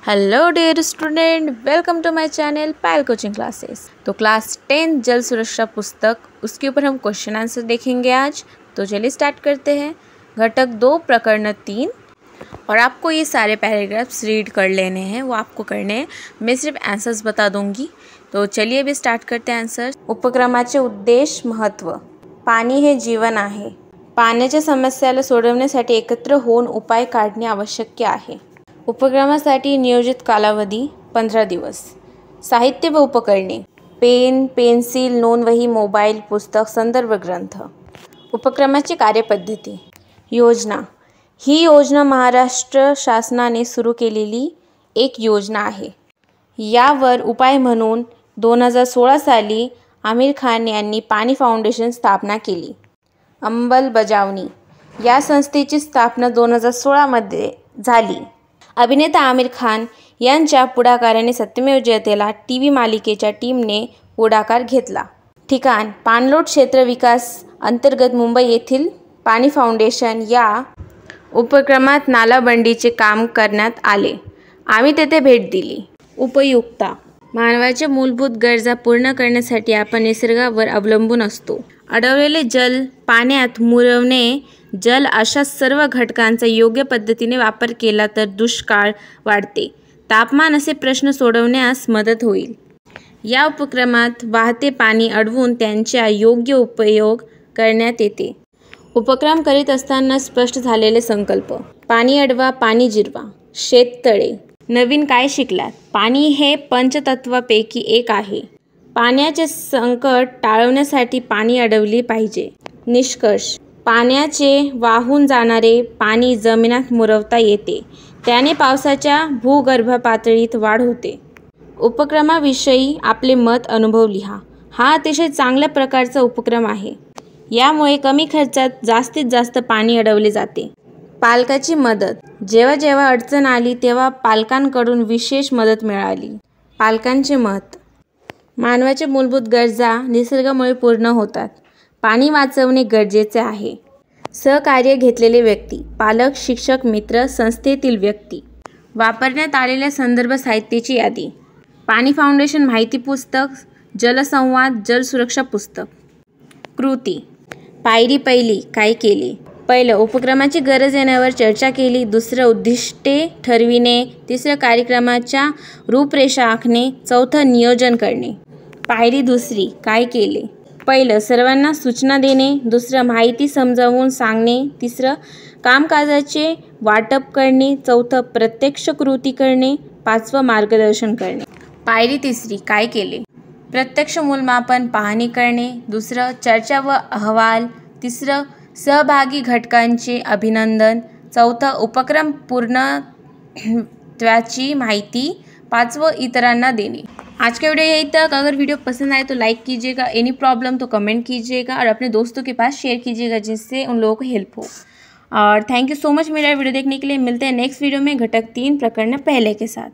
Hello dear student, welcome to my channel Payal coaching classes. तो class 10 जल सुरक्षा पुस्तक, उसके ऊपर हम क्वेश्चन आंसर देखेंगे आज। तो चलिए स्टार्ट करते हैं। घटक 2 प्रकरण 3, और आपको ये सारे पैराग्राफ्स रीड कर लेने हैं, वो आपको करने हैं। मैं सिर्फ आंसर्स बता दूंगी। तो चलिए अभी स्टार्ट करते हैं आंसर। उपक्रमाचे उद्देश, महत्त्व. पाणी हे जीवन आहे. पाण्याच्या समस्याला सोडवण्यासाठी एकत्र होऊन उपाय काढणे आवश्यक आहे. उपक्रमासाठी नियोजित कालावधी 15 दिवस. साहित्य व उपकरणे: पेन, पेन्सिल, नोंदवही, मोबाईल, पुस्तक, संदर्भ ग्रंथ. उपक्रमाची कार्यपद्धती. योजना: ही योजना महाराष्ट्र शासनाने सुरू केलेली एक योजना आहे. यावर उपाय म्हणून 2016 साली आमिर खान यांनी पाणी फाउंडेशन स्थापना केली. अंमलबजावणी: या संस्थेची स्थापना 2016 मध्ये झाली. अभिनेता आमिर खान यांच्या पुढाकाराने सत्यमेव जयतेला टीव्ही मालिकेच्या टीमने पुढाकार घेतला. ठिकाण: पाणलोट क्षेत्र विकास अंतर्गत मुंबई येथील पाणी फाउंडेशन या उपक्रमात नालाबंदीचे काम करण्यात आले. आम्ही तेथे भेट दिली. उपयुक्तता: मानवाच्या मूलभूत गरजा पूर्ण करण्यासाठी आपण निसर्गावर अवलंबून असतो. अडवलेले जल पाण्यात मुरवणे. जल अशा सर्व घटकांचा योग्य पद्धतीने वापर केला तर दुष्काळ वाढते. तापमान असे प्रश्न सोडवण्यास मदत होईल. या उपक्रमात वाहते पाणी अडवून त्यांचा योग्य उपयोग करण्यात येते. उपक्रम करीत असताना स्पष्ट झालेले संकल्प: पाणी अडवा, पाणी जिरवा. शेततळे. नवीन काय शिकलात? पाणी हे पंचतत्वापैकी एक आहे. पाण्याचे संकट टाळण्यासाठी पाणी अडवले पाहिजे. निष्कर्ष: पाण्याचे वाहून जाणारे पाणी जमिनीत मुरवता येते. त्याने पावसाच्या भूगर्भ पातळीत वाढ होते. उपक्रमाविषयी आपले मत, अनुभव लिहा. हा अतिशय चांगल्या प्रकारचा उपक्रम आहे. यामुळे कमी खर्चात जास्तीत जास्त पाणी अडवले जाते. पालकाची मदत. जेव्हा जेव्हा अडचण आली तेव्हा पालकांकडून विशेष मदत मिळाली. पालकांचे मत: मानवाच्या मूलभूत गरजा निसर्गामुळे पूर्ण होतात. पाणी वाचवणे गरजेचे आहे. सहकार्य घेतलेले व्यक्ती: पालक, शिक्षक, मित्र, संस्थेतील व्यक्ती. वापरण्यात आलेल्या संदर्भ साहित्याची यादी: पाणी फाउंडेशन माहिती पुस्तक, जलसंवाद, जल सुरक्षा पुस्तक. कृती. पायरी पहिली. काय केले? पहिलं, उपक्रमाची गरज येण्यावर चर्चा केली. दुसरं, उद्दिष्टे ठरविणे. तिसरं, कार्यक्रमाच्या रूपरेषा आखणे. चौथं, नियोजन करणे. पायरी दुसरी. काय केले? पहिलं, सर्वांना सूचना देणे. दुसरं, माहिती समजावून सांगणे. तिसरं, कामकाजाचे वाटप करणे. चौथं, प्रत्यक्ष कृती करणे. पाचवं, मार्गदर्शन करणे. पायरी तिसरी. काय केले? प्रत्यक्ष मूल्यमापन, पाहणी करणे. दुसरं, चर्चा व अहवाल. तिसरं, सहभागी घटकांचे अभिनंदन. चौथं, उपक्रम पूर्णत्वाची माहिती. पाचवं, इतरांना देणे. आज का वीडियो यहीं तक। अगर वीडियो पसंद आए तो लाइक कीजिएगा, एनी प्रॉब्लम तो कमेंट कीजिएगा और अपने दोस्तों के पास शेयर कीजिएगा जिससे उन लोगों को हेल्प हो। और थैंक यू सो मच मेरा वीडियो देखने के लिए। मिलते हैं नेक्स्ट वीडियो में घटक 3 प्रकरण पहले के साथ।